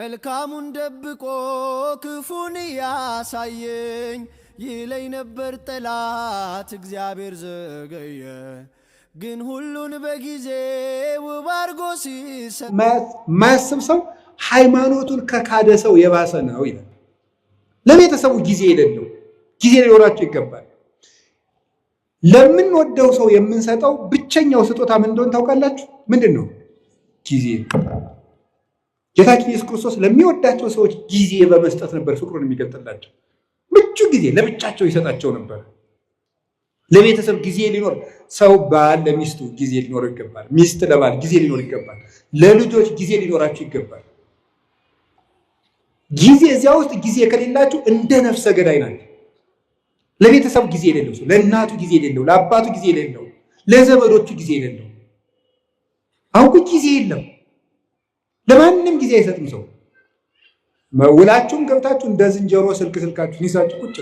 መልካሙን ደብቆ ክፉን ያሳየኝ ይለኝ ነበር ጠላት እግዚአብሔር ዘገየ ግን ሁሉን በጊዜው ባርጎ ሲሰጥ ማያስብ ሰው ሃይማኖቱን ከካደ ሰው የባሰ ነው ይላል። ለቤተሰቡ ጊዜ የሌለው ጊዜ ሊኖራቸው ይገባል። ለምንወደው ሰው የምንሰጠው ብቸኛው ስጦታ ምን እንደሆነ ታውቃላችሁ? ምንድነው? ጊዜ። ጌታችን ኢየሱስ ክርስቶስ ለሚወዳቸው ሰዎች ጊዜ በመስጠት ነበር ፍቅሩን የሚገልጥላቸው። ምቹ ጊዜ ለብቻቸው ይሰጣቸው ነበር። ለቤተሰብ ጊዜ ሊኖር ሰው ባል ለሚስቱ ጊዜ ሊኖር ይገባል። ሚስት ለባል ጊዜ ሊኖር ይገባል። ለልጆች ጊዜ ሊኖራቸው ይገባል። ጊዜ እዚያ ውስጥ ጊዜ ከሌላችሁ እንደ ነፍሰ ገዳይ ናቸው። ለቤተሰብ ጊዜ የሌለው ሰው፣ ለእናቱ ጊዜ የሌለው፣ ለአባቱ ጊዜ የሌለው፣ ለዘመዶቹ ጊዜ የሌለው አውቁ ጊዜ የለም። ለማንም ጊዜ አይሰጥም ሰው። ውላችሁም ገብታችሁ እንደ ዝንጀሮ ስልካችሁን ይዛችሁ ቁጭ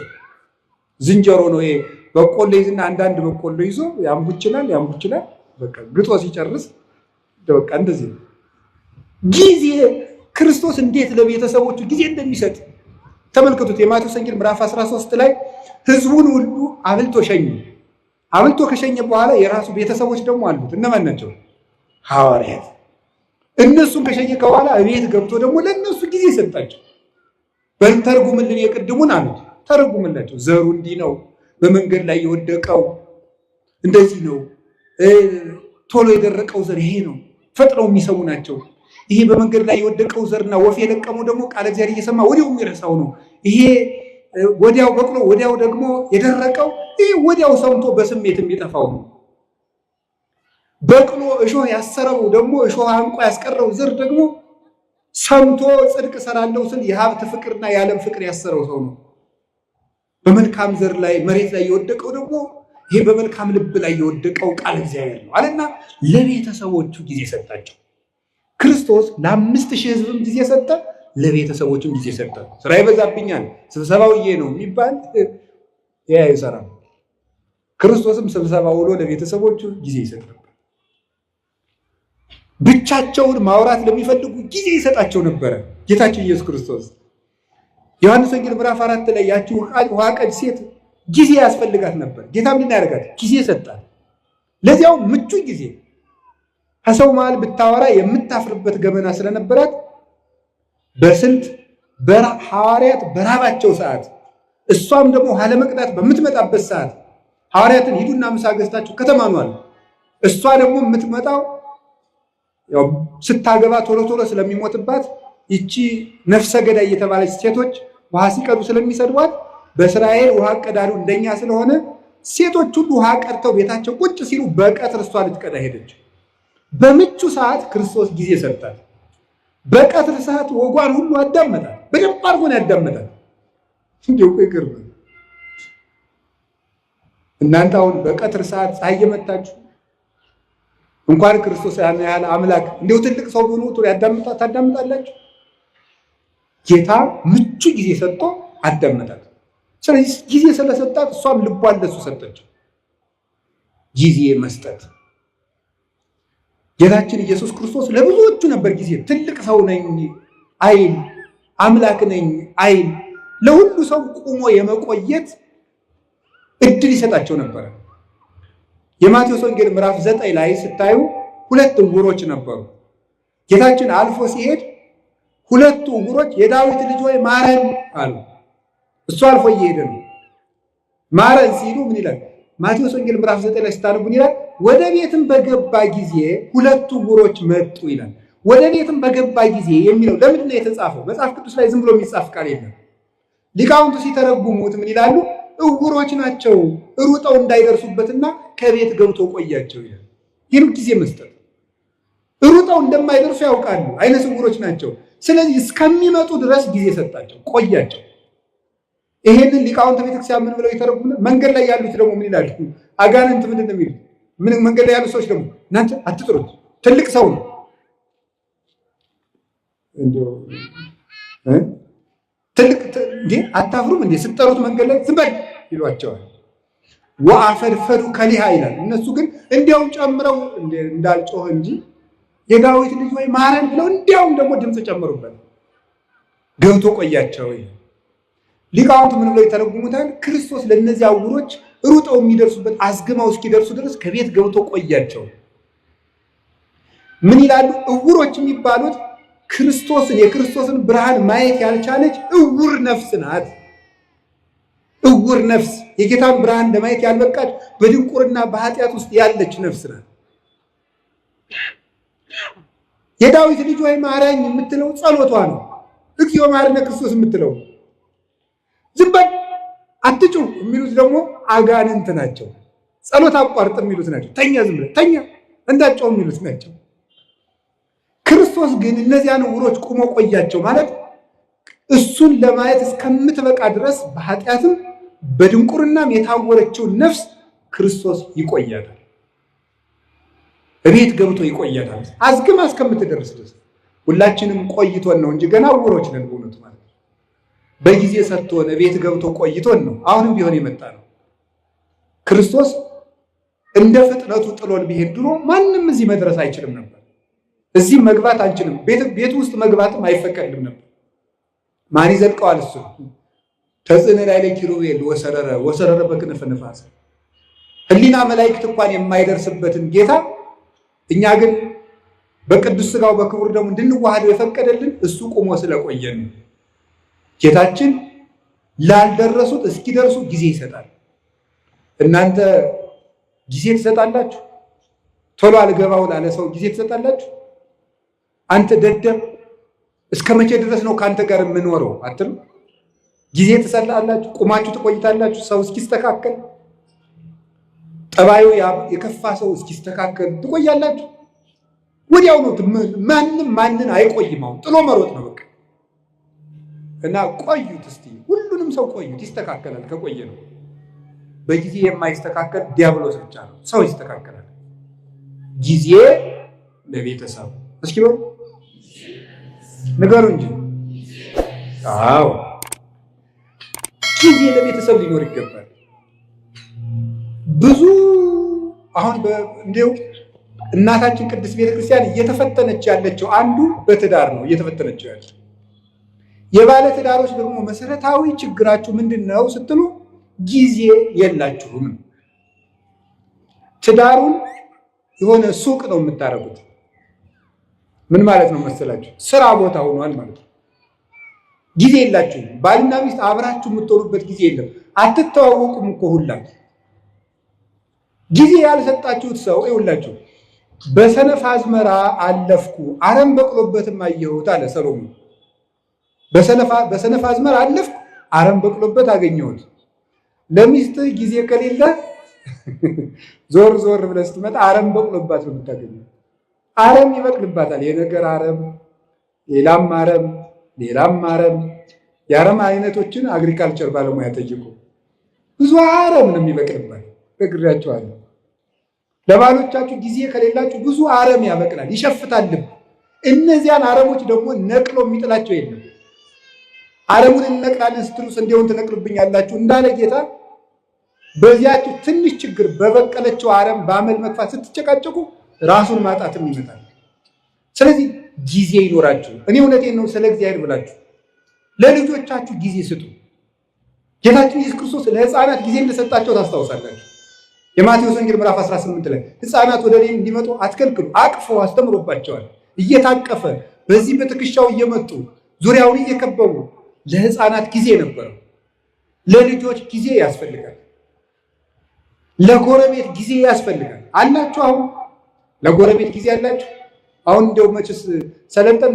ዝንጀሮ ነው ይሄ። በቆሎ ይዝና አንዳንድ በቆሎ ይዞ ያምቡችላል በቃ ግጦ ሲጨርስ በቃ እንደዚህ ነው። ጊዜ ክርስቶስ እንዴት ለቤተሰቦቹ ጊዜ እንደሚሰጥ ተመልከቱት። የማቴዎስ ወንጌል ምዕራፍ 13 ላይ ህዝቡን ሁሉ አብልቶ ሸኘ። አብልቶ ከሸኘ በኋላ የራሱ ቤተሰቦች ደግሞ አሉት። እነማን ናቸው? ሐዋርያት። እነሱን ከሸኘ በኋላ እቤት ገብቶ ደግሞ ለነሱ ጊዜ ሰጣቸው። በተርጉምልን የቅድሙን አሉት። ተርጉምላቸው። ዘሩ እንዲህ ነው፣ በመንገድ ላይ የወደቀው እንደዚህ ነው፣ ቶሎ የደረቀው ዘር ይሄ ነው፣ ፈጥነው የሚሰሙ ናቸው። ይሄ በመንገድ ላይ የወደቀው ዘርና ወፍ የለቀመው ደግሞ ቃለ እግዚአብሔር እየሰማ ወዲያው የሚረሳው ነው። ይሄ ወዲያው በቅሎ ወዲያው ደግሞ የደረቀው ይሄ ወዲያው ሰምቶ በስሜት የሚጠፋው ነው። በቅሎ እሾህ ያሰረው ደግሞ እሾህ አንቆ ያስቀረው ዘር ደግሞ ሰምቶ ጽድቅ ሰራለው ስል የሀብት ፍቅርና የዓለም ፍቅር ያሰረው ሰው ነው። በመልካም ዘር ላይ መሬት ላይ የወደቀው ደግሞ ይሄ በመልካም ልብ ላይ የወደቀው ቃል እግዚአብሔር ነው አለና ለቤተሰቦቹ ጊዜ ሰጣቸው። ክርስቶስ ለ5000 ህዝብም ጊዜ ሰጠ፣ ለቤተሰቦቹም ጊዜ ሰጠ። ስራ ይበዛብኛል ስብሰባውዬ ነው የሚባል ያ ይሰራል። ክርስቶስም ስብሰባ ውሎ ለቤተሰቦቹ ጊዜ ይሰጥ ነበር። ብቻቸውን ማውራት ለሚፈልጉ ጊዜ ይሰጣቸው ነበረ ጌታችን ኢየሱስ ክርስቶስ። ዮሐንስ ወንጌል ምዕራፍ 4 ላይ ያቺ ውሃ ቀጅ ሴት ጊዜ ያስፈልጋት ነበር። ጌታ ምን ያደርጋት? ጊዜ ሰጣት። ለዚያው ምቹ ጊዜ። ከሰው መሃል ብታወራ የምታፍርበት ገመና ስለነበራት በስልት ሐዋርያት በራባቸው ሰዓት፣ እሷም ደግሞ ውሃ ለመቅዳት በምትመጣበት ሰዓት ሐዋርያትን ሂዱና ምሳ ገዝታችሁ ከተማ ነው አለ። እሷ ደግሞ የምትመጣው ያው ስታገባ ቶሎ ስለሚሞትባት ይቺ ነፍሰ ገዳይ የተባለች ሴቶች ውሃ ሲቀዱ ስለሚሰድቧት በእስራኤል ውሃ ቀዳዱ እንደኛ ስለሆነ ሴቶች ሁሉ ውሃ ቀድተው ቤታቸው ቁጭ ሲሉ በቀትር እሷ ልትቀዳ ሄደች። በምቹ ሰዓት ክርስቶስ ጊዜ ሰጣት። በቀትር ሰዓት ወጓን ሁሉ አዳመጣት። በደንብ አድርጎ ነው ያዳመጣት። እንዴው ይቅርብ እናንተ አሁን በቀትር ሰዓት ፀሐይ የመታችሁ እንኳን ክርስቶስ ያን ያህል አምላክ እንዴው ትልቅ ሰው ሆኖ ታዳምጣላችሁ። ጌታ ምቹ ጊዜ ሰጥቶ አዳመጣት። ስለዚህ ጊዜ ስለሰጣት እሷም ልቧን ለሱ ሰጠች። ጊዜ መስጠት ጌታችን ኢየሱስ ክርስቶስ ለብዙዎቹ ነበር ጊዜ። ትልቅ ሰው ነኝ አይል፣ አምላክ ነኝ አይል፣ ለሁሉ ሰው ቆሞ የመቆየት እድል ይሰጣቸው ነበር። የማቴዎስ ወንጌል ምዕራፍ 9 ላይ ስታዩ 2 ዕውሮች ነበሩ። ጌታችን አልፎ ሲሄድ 2 ዕውሮች የዳዊት ልጅ ሆይ ማረን አሉ። እሱ አልፎ እየሄደ ነው። ማረን ሲሉ ምን ይላል? ማቴዎስ ወንጌል ምዕራፍ 9 ላይ ስታነቡ ምን ይላል? ወደ ቤትም በገባ ጊዜ 2 ዕውሮች መጡ ይላል። ወደ ቤትም በገባ ጊዜ የሚለው ለምንድን ነው የተጻፈው? መጽሐፍ ቅዱስ ላይ ዝም ብሎ የሚጻፍ ቃል የለም። ሊቃውንቱ ሲተረጉሙት ምን ይላሉ? ዕውሮች ናቸው ሩጠው እንዳይደርሱበትና ከቤት ገብቶ ቆያቸው ይላል። ይህን ጊዜ መስጠት። ሩጠው እንደማይደርሱ ያውቃሉ፣ አይነ ስውሮች ናቸው። ስለዚህ እስከሚመጡ ድረስ ጊዜ ሰጣቸው፣ ቆያቸው። ይሄንን ሊቃውንተ ቤተክርስቲያን ምን ብለው ይተረጉሙና መንገድ ላይ ያሉት ደግሞ ምን ይላሉ? አጋንንት ምንድን ነው የሚሉት? ምን መንገድ ላይ ያሉት ሰዎች ደግሞ እናንተ አትጥሩት፣ ትልቅ ሰው ነው እንደው ትልቅ እንዴ አታፍሩም እንዴ ስትጠሩት መንገድ ላይ ዝም በል ይሏቸዋል። ወአፈድፈዱ ከሊሃ ይላል። እነሱ ግን እንዲያውም ጨምረው እንዳልጮህ እንጂ የዳዊት ልጅ ወይ ማረን ብለው እንዲያውም ደግሞ ድምፅ ጨምሩበት። ገብቶ ቆያቸው። ሊቃውንት ምን ብለው ይተረጉሙታል? ክርስቶስ ለእነዚህ ዕውሮች ሩጠው የሚደርሱበት አዝግመው እስኪደርሱ ድረስ ከቤት ገብቶ ቆያቸው። ምን ይላሉ? ዕውሮች የሚባሉት የክርስቶስን ብርሃን ማየት ያልቻለች ዕውር ነፍስ ናት። ዕውር ነፍስ የጌታን ብርሃን ለማየት ያልበቃች በድንቁርና በኃጢአት ውስጥ ያለች ነፍስ ናት። የዳዊት ልጅ ወይ ማረኝ የምትለው ጸሎቷ ነው። እግዚኦ መሐረነ ክርስቶስ የምትለው ዝም በል አትጩህ የሚሉት ደግሞ አጋንንት ናቸው። ጸሎት አቋርጥ የሚሉት ናቸው። ተኛ ዝም ብለህ ተኛ እንዳትጮህ የሚሉት ናቸው። ክርስቶስ ግን እነዚያን ዕውሮች ቁሞ ቆያቸው ማለት እሱን ለማየት እስከምትበቃ ድረስ በኃጢአትም በድንቁርናም የታወረችውን ነፍስ ክርስቶስ ይቆያታል። እቤት ገብቶ ይቆያታል አዝግማ እስከምትደርስ ድረስ። ሁላችንም ቆይቶን ነው እንጂ ገና ዕውሮች ነን በእውነቱ ማለት ነው። በጊዜ ሰጥቶን እቤት ገብቶ ቆይቶን ነው አሁንም ቢሆን የመጣ ነው። ክርስቶስ እንደ ፍጥነቱ ጥሎን ቢሄድ ድሮ ማንም እዚህ መድረስ አይችልም ነበር። እዚህ መግባት አንችልም። ቤት ውስጥ መግባትም አይፈቀድም ነበር። ማን ይዘልቀዋል? እሱ ተጽዕነ ላይ ኪሩቤል ወሰረረ በክነፈ ነፋስ። ሕሊና መላእክት እንኳን የማይደርስበትን ጌታ እኛ ግን በቅዱስ ሥጋው በክቡር ደሙ እንድንዋሃደው የፈቀደልን እሱ ቆሞ ስለቆየን ነው። ጌታችን ላልደረሱት እስኪደርሱ ጊዜ ይሰጣል። እናንተ ጊዜ ትሰጣላችሁ? ቶሎ አልገባው ላለ ሰው ጊዜ ትሰጣላችሁ? አንተ ደደብ እስከ መቼ ድረስ ነው ከአንተ ጋር የምኖረው አትሉ? ጊዜ ትሰጣላችሁ? ቁማችሁ ትቆይታላችሁ? ሰው እስኪስተካከል ጠባዩ የከፋ ሰው እስኪስተካከል ትቆያላችሁ? ወዲያው ነው። ማንን አይቆይም። አሁን ጥሎ መሮጥ ነው በቃ። እና ቆዩት እስቲ፣ ሁሉንም ሰው ቆዩት፣ ይስተካከላል ከቆየ ነው። በጊዜ የማይስተካከል ዲያብሎስ ብቻ ነው። ሰው ይስተካከላል። ጊዜ ለቤተሰብ እስኪ በሉ ንገሩ እንጂ። አዎ ጊዜ ለቤተሰብ ሊኖር ይገባል። ብዙ አሁን እንዲሁ እናታችን ቅድስት ቤተክርስቲያን እየተፈተነች ያለችው አንዱ በትዳር ነው እየተፈተነች ያለችው። የባለ ትዳሮች ደግሞ መሰረታዊ ችግራችሁ ምንድን ነው ስትሉ ጊዜ የላችሁም። ትዳሩን የሆነ ሱቅ ነው የምታረጉት። ምን ማለት ነው መሰላችሁ? ስራ ቦታ ሆኗል ማለት ነው። ጊዜ የላችሁም። ባልና ሚስት አብራችሁ የምትሆኑበት ጊዜ የለም። አትተዋወቁም እኮ ሁላችሁ። ጊዜ ያልሰጣችሁት ሰው ይውላችሁ። በሰነፍ አዝመራ አለፍኩ አረም በቅሎበትም አየሁት አለ ሰሎሞን። በሰነፍ አዝመራ አለፍኩ አረም በቅሎበት አገኘሁት። ለሚስት ጊዜ ከሌለ ዞር ዞር ብለህ ስትመጣ አረም በቅሎባት ነው የምታገኘው። አረም ይበቅልባታል። የነገር አረም፣ ሌላም አረም፣ ሌላም አረም። የአረም አይነቶችን አግሪካልቸር ባለሙያ ጠይቁ። ብዙ አረም ነው የሚበቅልባት። ነግሬያቸዋለሁ። ለባሎቻችሁ ጊዜ ከሌላችሁ ብዙ አረም ያበቅላል፣ ይሸፍታል ልብ። እነዚያን አረሞች ደግሞ ነቅሎ የሚጥላቸው የለም። አረሙን እንነቅላለን ስትሉስ እንዲሁን ትነቅሉብኛላችሁ እንዳለ ጌታ በዚያችሁ ትንሽ ችግር በበቀለችው አረም በአመል መግፋት ስትጨቃጨቁ ራሱን ማጣትም ይመጣል። ስለዚህ ጊዜ ይኖራችሁ። እኔ እውነቴን ነው። ስለ እግዚአብሔር ብላችሁ ለልጆቻችሁ ጊዜ ስጡ። ጌታችን ኢየሱስ ክርስቶስ ለሕፃናት ጊዜ እንደሰጣቸው ታስታውሳላችሁ። የማቴዎስ ወንጌል ምዕራፍ 18 ላይ ሕፃናት ወደ እኔ እንዲመጡ አትከልክሉ፣ አቅፎ አስተምሮባቸዋል። እየታቀፈ በዚህ በትከሻው እየመጡ ዙሪያውን እየከበቡ ለሕፃናት ጊዜ ነበረው። ለልጆች ጊዜ ያስፈልጋል። ለጎረቤት ጊዜ ያስፈልጋል። አላችሁ? አሁን ለጎረቤት ጊዜ አላችሁ? አሁን እንደው መችስ ሰለጠን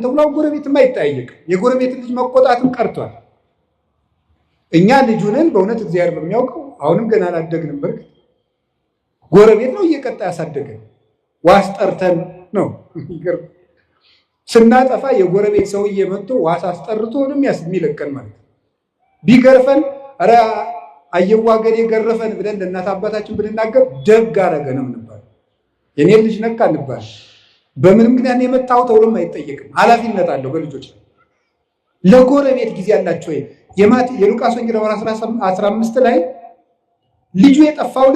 ተብሎ ጎረቤትም አይጠያየቅም። የጎረቤት ልጅ መቆጣትም ቀርቷል። እኛ ልጁንን በእውነት እግዚአብሔር በሚያውቀው አሁንም ገና አላደግንም። በርግጥ ጎረቤት ነው እየቀጣ ያሳደገን። ዋስ ጠርተን ነው ስናጠፋ የጎረቤት ሰውዬ መጥቶ ዋስ አስጠርቶንም የሚለቀን ማለት ነው። ቢገርፈን ኧረ አየዋ ገሌ ገረፈን ብለን ለእናት አባታችን ብንናገር ደግ አረገ ነው የምንባል። የኔን ልጅ ነካ እንባል። በምን ምክንያት የመጣው ተብሎም አይጠየቅም። ኃላፊነት አለው በልጆች ላይ። ለጎረቤት ጊዜ አላቸው ወይ? የሉቃስ ወንጌል ምዕራፍ 15 ላይ ልጁ የጠፋው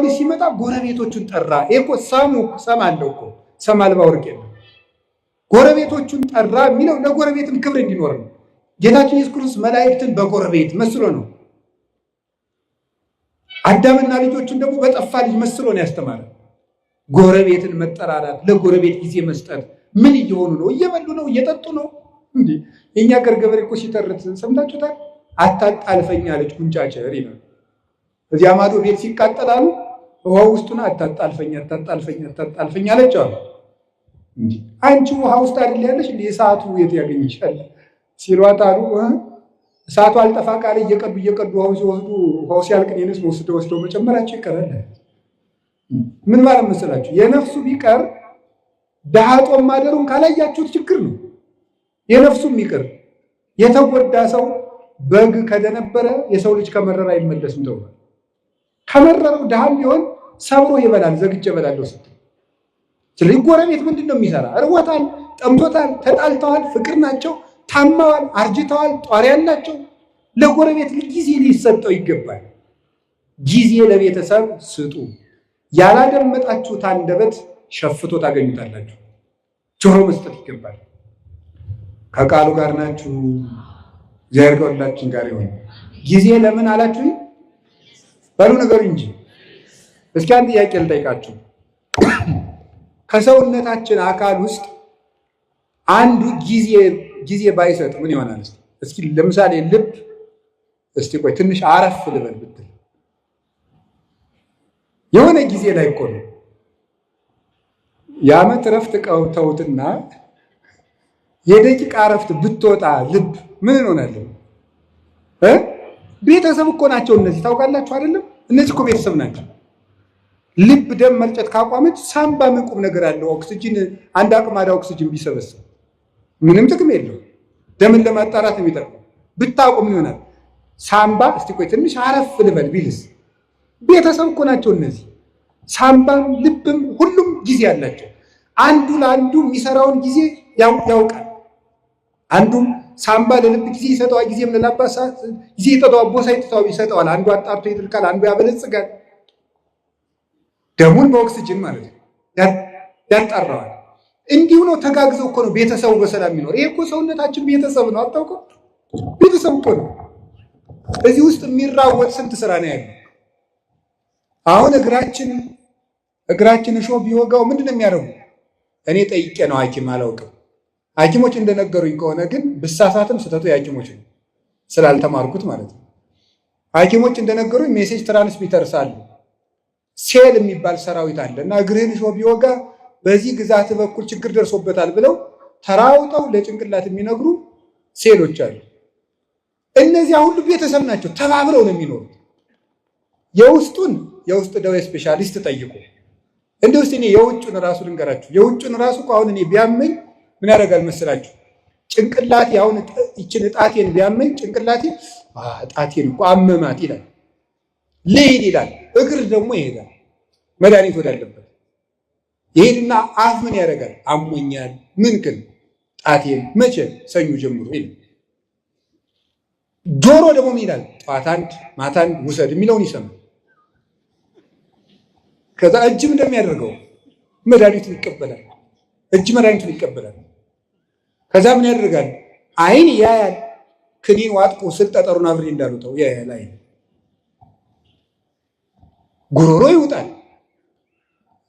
ልጅ ሲመጣ ጎረቤቶቹን ጠራ። ይሄ እኮ ሰም አለው እኮ ሰም አልባ ወርቅ የለም። ጎረቤቶቹን ጠራ የሚለው ለጎረቤትም ክብር እንዲኖር ነው። ጌታችን ኢየሱስ ክርስቶስ መላእክትን በጎረቤት መስሎ ነው። አዳምና ልጆቹን ደግሞ በጠፋ ልጅ መስሎ ነው ያስተማረ። ጎረቤትን መጠራራት፣ ለጎረቤት ጊዜ መስጠት። ምን እየሆኑ ነው? እየበሉ ነው? እየጠጡ ነው? እንዴ የኛ ገር ገበሬ እኮ ሲተርት ሰምታችሁታል? አታጣልፈኝ አለች ጉንጫቸር ይላል። እዚያ ማዶ ቤት ሲቃጠላሉ ውሃ ውስጡን አታጣልፈኝ አታጣልፈኝ አለች አሉ። እንዴ አንቺ ውሃ ውስጥ አይደል ያለሽ እንዴ እሳቱ የት ያገኝሻል ሲሏት አሉ። እሳቱ አልጠፋ ቃል እየቀዱ ውሃው ሲወስዱ ውሃው ሲያልቅ የነሱ ወስደው መጨመራቸው ይቀራል። ምን ማለት መሰላችሁ? የነፍሱ ቢቀር ድሃ ጦም ማደሩን ካላያችሁት ችግር ነው። የነፍሱም ይቅር የተጎዳ ሰው በግ ከደነበረ የሰው ልጅ ከመረረ አይመለስም ተብሏል። ከመረረው ድሃም ቢሆን ሰብሮ ይበላል። ዘግቼ እበላለሁ ስትል ስለዚህ ጎረቤት ምንድን ነው የሚሰራ? እርቦታል፣ ጠምቶታል፣ ተጣልተዋል፣ ፍቅር ናቸው፣ ታማዋል፣ አርጅተዋል፣ ጧሪ ያላቸው። ለጎረቤት ጊዜ ሊሰጠው ይገባል። ጊዜ ለቤተሰብ ስጡ። ያላደመጣችሁት አንደበት ሸፍቶ ታገኙታላችሁ። ጆሮ መስጠት ይገባል። ከቃሉ ጋር ናችሁ። እግዚአብሔር ከሁላችን ጋር ይሁን። ጊዜ ለምን አላችሁ? በሉ ነገር እንጂ። እስኪ አንድ ጥያቄ ልጠይቃችሁ። ከሰውነታችን አካል ውስጥ አንዱ ጊዜ ባይሰጥ ምን ይሆናል? እስኪ ለምሳሌ ልብ፣ እስቲ ቆይ ትንሽ አረፍ ልበል ብትል የሆነ ጊዜ ላይ እኮ ነው የዓመት እረፍት ተውትና የደቂቃ እረፍት ብትወጣ ልብ ምን እንሆናለን? ቤተሰብ እኮ ናቸው እነዚህ። ታውቃላችሁ አይደለም? እነዚህ እኮ ቤተሰብ ናቸው። ልብ ደም መርጨት ካቋመች ሳምባ ምን ቁም ነገር አለው? ኦክሲጅን አንድ አቅማዳ ኦክሲጅን ቢሰበስብ ምንም ጥቅም የለው። ደምን ለማጣራት የሚጠቅመው ብታቆም ይሆናል። ሳምባ እስቲ ቆይ ትንሽ አረፍ ልበል ቢልስ? ቤተሰብ እኮ ናቸው እነዚህ። ሳምባም ልብም ሁሉም ጊዜ አላቸው። አንዱ ለአንዱ የሚሰራውን ጊዜ ያውቃል። አንዱም ሳምባ ለልብ ጊዜ ይሰጠዋል፣ ጊዜም ለላባ ጊዜ ይሰጠዋል፣ ቦሳ ይሰጠዋል። አንዱ አጣርቶ ይጥልቃል፣ አንዱ ያበለጽጋል። ደሙን በኦክሲጅን ማለት ነው ያጣራዋል። እንዲሁ ነው። ተጋግዘው እኮ ነው ቤተሰቡ በሰላም የሚኖር። ይሄ እኮ ሰውነታችን ቤተሰብ ነው። አታውቀው? ቤተሰብ እኮ ነው። እዚህ ውስጥ የሚራወጥ ስንት ስራ ነው ያለው። አሁን እግራችን እሾህ ቢወጋው ምንድን ነው የሚያደርጉ? እኔ ጠይቄ ነው ሐኪም አላውቅም። ሐኪሞች እንደነገሩኝ ከሆነ ግን ብሳሳትም ስህተቱ የሐኪሞች ነው ስላልተማርኩት ማለት ነው። ሐኪሞች እንደነገሩኝ ሜሴጅ ትራንስሚተርስ አሉ። ሴል የሚባል ሰራዊት አለ እና እግርህን እሾህ ቢወጋ በዚህ ግዛት በኩል ችግር ደርሶበታል ብለው ተራውጠው ለጭንቅላት የሚነግሩ ሴሎች አሉ። እነዚያ ሁሉ ቤተሰብ ናቸው። ተባብረው ነው የሚኖሩት። የውስጥ ደዌ ስፔሻሊስት ጠይቁ። እንደ ውስጥ እኔ የውጭን ራሱ ልንገራችሁ። የውጭን ራሱ አሁን እኔ ቢያመኝ ምን ያደርጋል መስላችሁ? ጭንቅላቴ አሁን ይችን ጣቴን ቢያመኝ ጭንቅላቴ ጣቴን እኮ አመማት ይላል፣ ልሂድ ይላል። እግር ደግሞ ይሄዳል መድኃኒት ወዳለበት ይሄድና አፍ ምን ያደርጋል? አሞኛል ምን ግን ጣቴን መቼ ሰኞ ጀምሮ ይላል። ጆሮ ደግሞ ምን ይላል? ጠዋት አንድ ማታ አንድ ውሰድ የሚለውን ይሰማል። ከዛ እጅም እንደሚያደርገው መድኃኒቱን ይቀበላል። እጅ መድኃኒቱን ይቀበላል። ከዛ ምን ያደርጋል? አይን ያያል። ክኒን ዋጥቁ ስል ጠጠሩን አብሬ እንዳሉተው ያያል። አይን ጉሮሮ ይውጣል።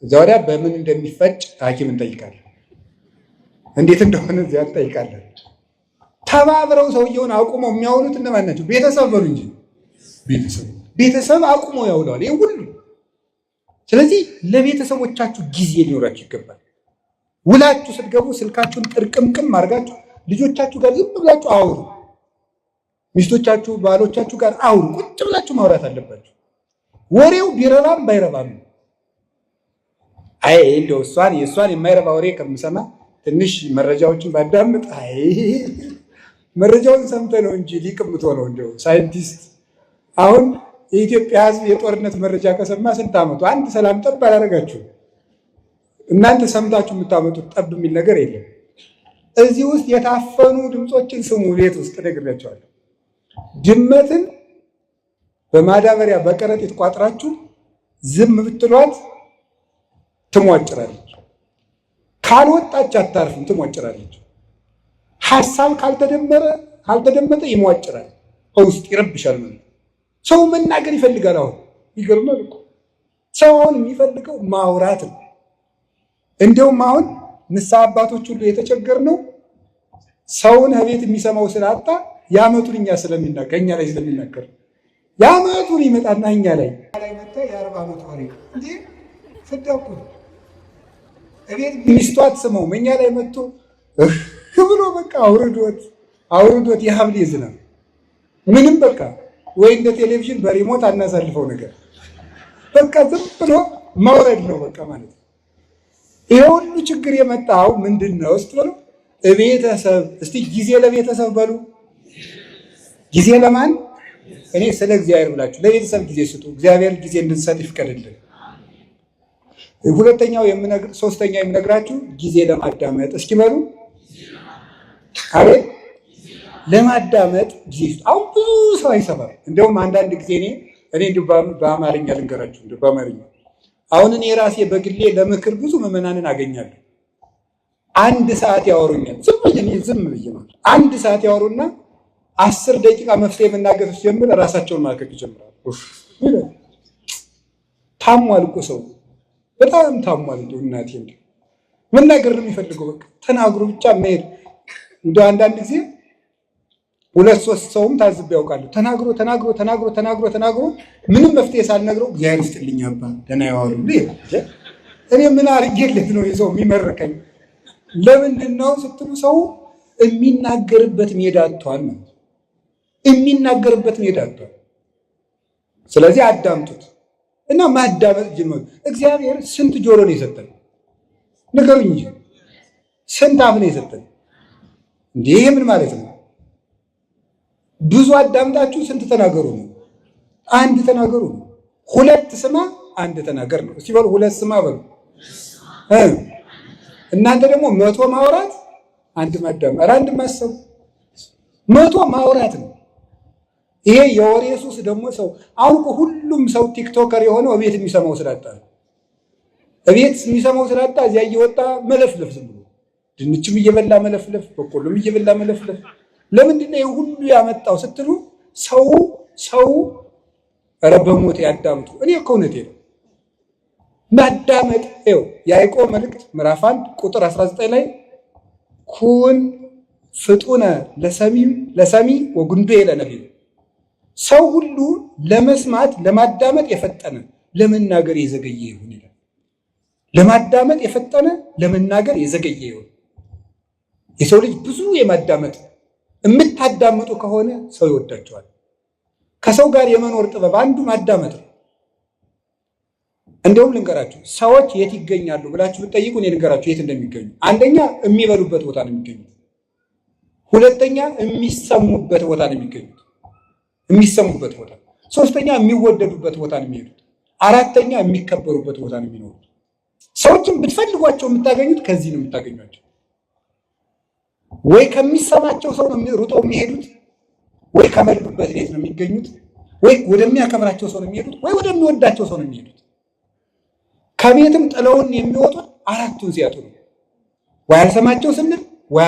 እዛ ወዲያ በምን እንደሚፈጭ ሐኪም እንጠይቃለን። እንዴት እንደሆነ እዚያ እንጠይቃለን። ተባብረው ሰውየውን አቁመው የሚያውሉት እነማን ናቸው? ቤተሰብ በሉ እንጂ ቤተሰብ አቁመው ያውለዋል ይህ ሁሉ። ስለዚህ ለቤተሰቦቻችሁ ጊዜ ሊኖራችሁ ይገባል። ውላችሁ ስትገቡ ስልካችሁን ጥርቅምቅም አድርጋችሁ ልጆቻችሁ ጋር ዝም ብላችሁ አውሩ። ሚስቶቻችሁ ባሎቻችሁ ጋር አውሩ። ቁጭ ብላችሁ ማውራት አለባችሁ። ወሬው ቢረባም ባይረባም አይ እንደው የእሷን የማይረባ ወሬ ከምሰማ ትንሽ መረጃዎችን ባዳምጥ መረጃውን ሰምተህ ነው እንጂ ሊቅምቶ ነው እንደው ሳይንቲስት። አሁን የኢትዮጵያ ሕዝብ የጦርነት መረጃ ከሰማ ስንት ዓመቱ? አንድ ሰላም ጠብ አላደረጋችሁ። እናንተ ሰምታችሁ የምታመጡት ጠብ የሚል ነገር የለም። እዚህ ውስጥ የታፈኑ ድምፆችን ስሙ። ቤት ውስጥ ነግሬያቸዋለሁ። ድመትን በማዳበሪያ በከረጢት ቋጥራችሁ ዝም ብትሏት ትሟጭራለች። ካልወጣች አታርፍም፣ ትሟጭራለች። ሐሳብ ካልተደመጠ ይሟጭራል፣ በውስጥ ይረብሻል። ማለት ሰው መናገር ይፈልጋል። አሁን ይገርማል እኮ ሰው አሁን የሚፈልገው ማውራት ነው። እንዲያውም አሁን ንስሐ አባቶች ሁሉ የተቸገርነው ሰውን ቤት የሚሰማው ስላጣ የዓመቱን እኛ ስለሚናገር እኛ ላይ ስለሚናገር የዓመቱን ይመጣና እኛ ላይ መጣ የ40 ዓመት ወሬ እንዴ ፍዳኩ እቤት ሚስቱ አትስመውም፣ እኛ ላይ መጥቶ ብሎ በቃ አውርዶት የሀብል ዝናብ ምንም በቃ ወይ እንደ ቴሌቪዥን በሪሞት አናሳልፈው ነገር በቃ ዝም ብሎ ማውረድ ነው በቃ ማለት ነው። ይሄ ሁሉ ችግር የመጣው ምንድን ነው ስትሉ ቤተሰብ። እስቲ ጊዜ ለቤተሰብ በሉ። ጊዜ ለማን? እኔ ስለ እግዚአብሔር ብላችሁ ለቤተሰብ ጊዜ ስጡ። እግዚአብሔር ጊዜ እንድንሰጥ ይፍቀድልን። ሶስተኛ የምነግራችሁ ጊዜ ለማዳመጥ እስኪ በሉ። አቤት ለማዳመጥ ጊዜ ስጡ። አሁን ብዙ ሰው አይሰማም። እንደውም አንዳንድ ጊዜ እኔ በአማርኛ ልንገራችሁ፣ በአማርኛ አሁን እኔ ራሴ በግሌ ለምክር ብዙ ምዕመናንን አገኛለሁ። 1 ሰዓት ያወሩኛል። ዝም ብዬ ማለት 1 ሰዓት ያወሩና 10 ደቂቃ መፍትሄ መናገር ሲጀምር ራሳቸውን ማከክ ይጀምራሉ። ታሟል እኮ ሰው በጣም ታሟል። እንደው እናቴ መናገር ነው የሚፈልገው። በቃ ተናግሮ ብቻ መሄድ። እንደው አንዳንድ ጊዜ 2-3 ሰውም ታዝብ ያውቃሉ። ተናግሮ ምንም መፍትሄ ሳልነግረው እግዚአብሔር ይስጥልኝ አባ ደህና ያዋሉ። እኔ ምን አድርጌለት ነው ይዘው የሚመረቀኝ? ለምንድን ነው ስትሉ ሰው የሚናገርበት ሜዳ አጥቷል ነው የሚናገርበት ሜዳ አጥቷል። ስለዚህ አዳምጡት እና ማዳመጥ ጀምሩ። እግዚአብሔር ስንት ጆሮ ነው የሰጠን? ንገሩኝ እንጂ ስንት አፍ ነው የሰጠን? እንዴ ምን ማለት ነው? ብዙ አዳምጣችሁ ስንት ተናገሩ ነው? 1 ተናገሩ ነው። 2 ስማ 1 ተናገር ነው። እስቲ በሉ 2 ስማ በሉ። እናንተ ደግሞ 100 ማውራት 1 ማዳመጥ። ኧረ 1 ማሰብ 100 ማውራት ነው። ይሄ የወሬ ሱስ ደግሞ ሰው አሁን እኮ ሁሉም ሰው ቲክቶከር የሆነው እቤት የሚሰማው ስላጣ ነው። እቤት የሚሰማው ስላጣ እዚያ እየወጣ መለፍለፍ፣ ዝም ብሎ ድንችም እየበላ መለፍለፍ፣ በቆሎም እየበላ መለፍለፍ። ለምንድን ነው ይሄ ሁሉ ያመጣው ስትሉ ሰው ኧረ በሞት ያዳምጡ። እኔ እኮ እውነቴ ነው። ማዳመጥ ይኸው የያዕቆብ መልእክት ምዕራፍ 1 ቁጥር 19 ላይ ኩን ፍጡነ ለሰሚ ወጉንዶ ለነቢይ፣ ሰው ሁሉ ለመስማት ለማዳመጥ የፈጠነ ለመናገር የዘገየ ይሁን ይላል። ለማዳመጥ የፈጠነ ለመናገር የዘገየ ይሁን። የሰው ልጅ ብዙ የማዳመጥ የምታዳምጡ ከሆነ ሰው ይወዳቸዋል። ከሰው ጋር የመኖር ጥበብ አንዱ ማዳመጥ ነው። እንደውም ልንገራችሁ፣ ሰዎች የት ይገኛሉ ብላችሁ ብትጠይቁ እኔ ልንገራችሁ የት እንደሚገኙ። አንደኛ የሚበሉበት ቦታ ነው የሚገኙት። ሁለተኛ የሚሰሙበት ቦታ ነው የሚገኙት፣ የሚሰሙበት ቦታ። ሶስተኛ የሚወደዱበት ቦታ ነው የሚሄዱት። አራተኛ የሚከበሩበት ቦታ ነው የሚኖሩት። ሰዎችን ብትፈልጓቸው የምታገኙት ከዚህ ነው የምታገኟቸው። ወይ ከሚሰማቸው ሰው ነው ሩጠው የሚሄዱት፣ ወይ ከመሉበት ቤት ነው የሚገኙት፣ ወይ ወደሚያከብራቸው ሰው ነው የሚሄዱት፣ ወይ ወደሚወዳቸው ሰው ነው የሚሄዱት። ከቤትም ጥለውን የሚወጡት 4ቱን ሲያጡ ነው። ወይ አልሰማቸው ስንል፣ ወይ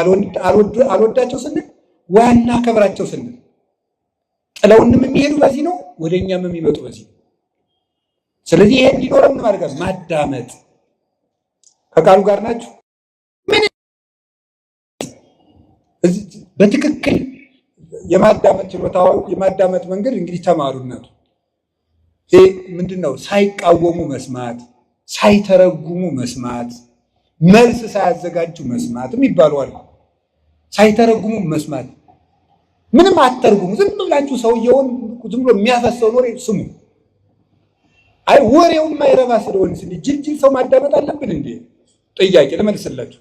አልወዳቸው ስንል፣ ወይ አናከብራቸው ስንል። ጥለውንም የሚሄዱ በዚህ ነው፣ ወደኛም የሚመጡ በዚህ ነው። ስለዚህ ይሄ እንዲኖረው ምን ማድረግ? ማዳመጥ። ከቃሉ ጋር ናችሁ? በትክክል የማዳመጥ ችሎታው የማዳመጥ መንገድ እንግዲህ ተማሩነቱ። ይሄ ምንድነው? ሳይቃወሙ መስማት፣ ሳይተረጉሙ መስማት፣ መልስ ሳያዘጋጁ መስማት የሚባሉ አሉ። ሳይተረጉሙ መስማት፣ ምንም አትተርጉሙ። ዝም ብላችሁ ሰውየውን ዝም ብሎ የሚያፈሰው ወሬ ስሙ። አይ ወሬው የማይረባ ስለሆነ ጅልጅል ሰው ማዳመጥ አለብን እንዴ? ጥያቄ ልመልስላችሁ።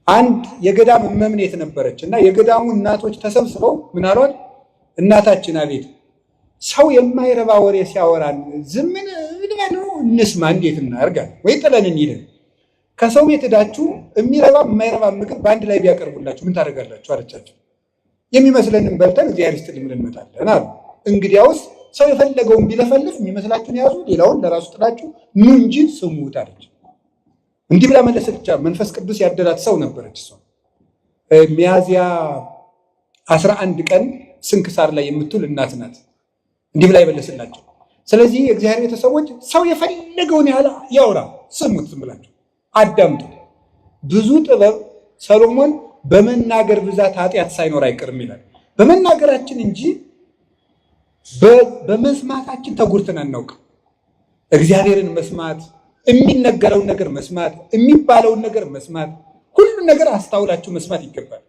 አንድ የገዳም መምኔት ነበረች እና የገዳሙ እናቶች ተሰብስበው ምን አሏት? እናታችን አቤት ሰው የማይረባ ወሬ ሲያወራን ዝምን ነው እንስማ፣ እንዴት እናርጋል? ወይ ጥለን እንሂድ። ከሰው ቤት ሄዳችሁ የሚረባ የማይረባ ምግብ በአንድ ላይ ቢያቀርቡላችሁ ምን ታደርጋላችሁ አለቻቸው። የሚመስለንን በልተን እግዚአብሔር ይስጥልን ብለን እንመጣለን አሉ። እንግዲያውስ ሰው የፈለገውን ቢለፈልፍ የሚመስላችሁን ያዙ፣ ሌላውን ለራሱ ጥላችሁ ኑ እንጂ ስሙት አለች። እንዲህ ብላ መለሰች። መንፈስ ቅዱስ ያደላት ሰው ነበረች። እሷ ሚያዝያ 11 ቀን ስንክሳር ላይ የምትውል እናት ናት። እንዲህ ብላ ይመለስላቸው። ስለዚህ የእግዚአብሔር ቤተሰቦች ሰው የፈለገውን ያህል ያውራ፣ ስሙት፣ ዝም ብላችሁ አዳምጡ። ብዙ ጥበብ ሰሎሞን በመናገር ብዛት ኃጢአት ሳይኖር አይቀርም ይላል። በመናገራችን እንጂ በመስማታችን ተጉርተን አናውቅም። እግዚአብሔርን መስማት፣ የሚነገረውን ነገር መስማት፣ የሚባለውን ነገር መስማት፣ ሁሉን ነገር አስተውላችሁ መስማት ይገባል።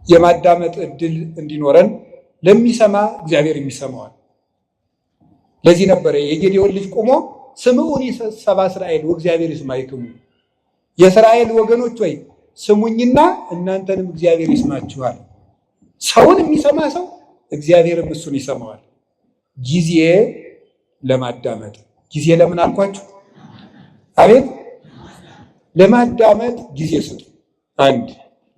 የማዳመጥ እድል እንዲኖረን ለሚሰማ እግዚአብሔር የሚሰማዋል። ለዚህ ነበረ የጌዴዎን ልጅ ቆሞ ስምዑኒ ሰብአ እስራኤል ወእግዚአብሔር ይስማዕክሙ፣ የእስራኤል ወገኖች ወይ ስሙኝና እናንተንም እግዚአብሔር ይስማችኋል። ሰውን የሚሰማ ሰው እግዚአብሔርም እሱን ይሰማዋል። ጊዜ ለማዳመጥ ጊዜ ለምን አልኳችሁ? አቤት ለማዳመጥ ጊዜ ስጡ። አንድ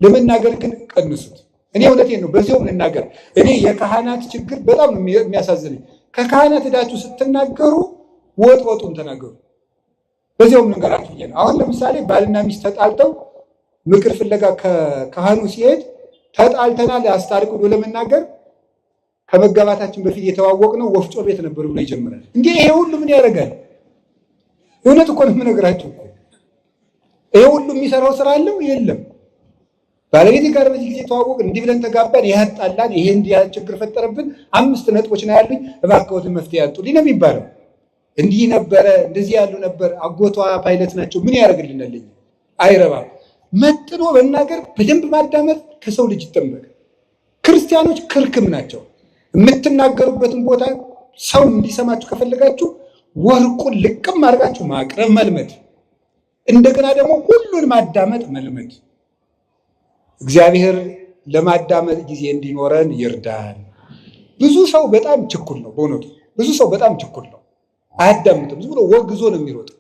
ለመናገር ግን ቀንሱት። እኔ እውነቴን ነው፣ በዚያውም ልናገር። እኔ የካህናት ችግር በጣም ነው የሚያሳዝነኝ። ከካህናት ሄዳችሁ ስትናገሩ ወጡን ተናገሩ። በዚያውም ልንገራችሁ ብዬ ነው። አሁን ለምሳሌ ባልና ሚስት ተጣልተው ምክር ፍለጋ ከካህኑ ሲሄድ ተጣልተናል አስታርቁ ብሎ ለመናገር ከመጋባታችን በፊት የተዋወቅነው ወፍጮ ቤት ነበር ብሎ ይጀምራል። እንዴ ይሄ ሁሉ ምን ያደርጋል? እውነት እኮ ነው የምነግራችሁ እኮ። ይሄ ሁሉ የሚሰራው ስራ አለው የለም? ባለቤቴ ጋር በዚህ ጊዜ ተዋወቅን፣ እንዲህ ብለን ተጋባን፣ ይሄ አጣላን፣ ይሄ እንዲህ ችግር ፈጠረብን፣ 5 ነጥቦች ነው ያሉኝ፣ እባክዎትን መፍትሄ ያጡልኝ ነው የሚባለው። እንዲህ ነበረ፣ እንደዚህ ያሉ ነበር፣ አጎቷ ፓይለት ናቸው፣ ምን ያደርግልናል? አይረባም። መጥኖ መናገር፣ በደንብ ማዳመጥ ከሰው ልጅ ይጠበቃል። ክርስቲያኖች ክርክም ናቸው። የምትናገሩበትን ቦታ ሰው እንዲሰማችሁ ከፈለጋችሁ ወርቁን ልቅም አድርጋችሁ ማቅረብ መልመድ፣ እንደገና ደግሞ ሁሉን ማዳመጥ መልመድ። እግዚአብሔር ለማዳመጥ ጊዜ እንዲኖረን ይርዳል። ብዙ ሰው በጣም ችኩል ነው። በእውነቱ ብዙ ሰው በጣም ችኩል ነው፣ አያዳምጥም። ዝም ብሎ ወግዞ ነው የሚሮጥ።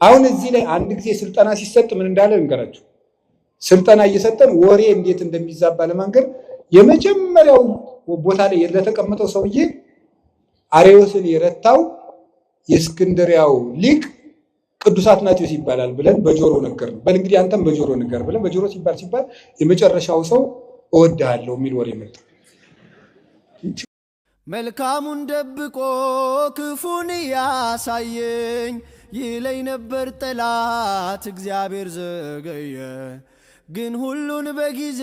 አሁን እዚህ ላይ አንድ ጊዜ ስልጠና ሲሰጥ ምን እንዳለ እንገራችሁ። ስልጠና እየሰጠን ወሬ እንዴት እንደሚዛባ ለማንገር የመጀመሪያው ቦታ ላይ ለተቀመጠው ሰውዬ አርዮስን የረታው የእስክንድሪያው ሊቅ ቅዱስ አትናቴዎስ ይባላል ብለን በጆሮ ነገር ነው። በል እንግዲህ አንተም በጆሮ ነገር ብለን በጆሮ ሲባል የመጨረሻው ሰው እወድሃለሁ የሚል ወሬ መጣ። መልካሙን ደብቆ ክፉን ያሳየኝ ይለኝ ነበር ጠላት እግዚአብሔር ዘገየ። ግን ሁሉን በጊዜ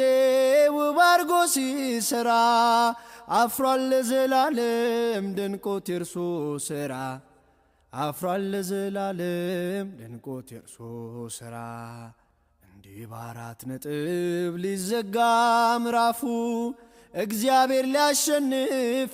ውብ አድርጎ ሲሰራ አፍሯል ለዘላለም ድንቆት የእርሱ ስራ። አፍሯል ለዘላለም ድንቆት የእርሱ ስራ። እንዲህ በ4 ነጥብ ሊዘጋ ምዕራፉ እግዚአብሔር ሊያሸንፍ